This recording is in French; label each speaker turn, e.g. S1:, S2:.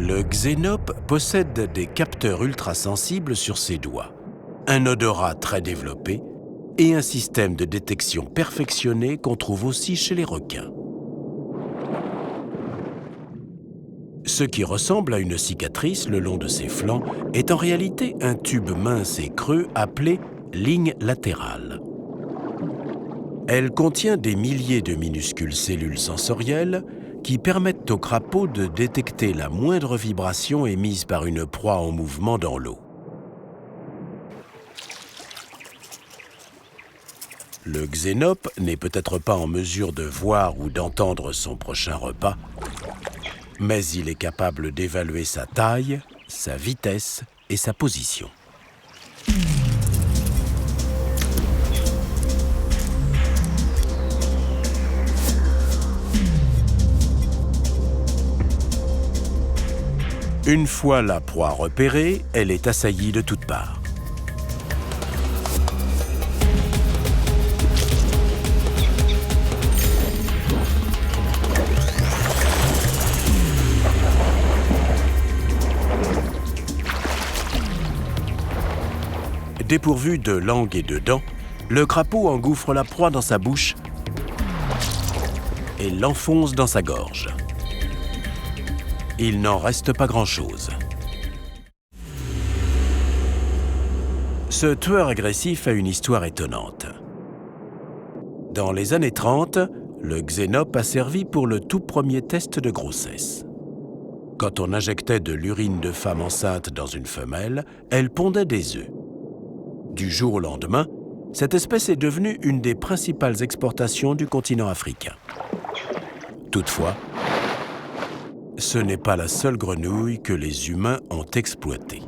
S1: Le xénope possède des capteurs ultrasensibles sur ses doigts, un odorat très développé et un système de détection perfectionné qu'on trouve aussi chez les requins. Ce qui ressemble à une cicatrice le long de ses flancs est en réalité un tube mince et creux appelé ligne latérale. Elle contient des milliers de minuscules cellules sensorielles qui permettent au crapaud de détecter la moindre vibration émise par une proie en mouvement dans l'eau. Le xénope n'est peut-être pas en mesure de voir ou d'entendre son prochain repas, mais il est capable d'évaluer sa taille, sa vitesse et sa position. Une fois la proie repérée, elle est assaillie de toutes parts. Dépourvu de langue et de dents, le crapaud engouffre la proie dans sa bouche et l'enfonce dans sa gorge. Il n'en reste pas grand-chose. Ce tueur agressif a une histoire étonnante. Dans les années 30, le xénope a servi pour le tout premier test de grossesse. Quand on injectait de l'urine de femme enceinte dans une femelle, elle pondait des œufs. Du jour au lendemain, cette espèce est devenue une des principales exportations du continent africain. Toutefois, ce n'est pas la seule grenouille que les humains ont exploitée.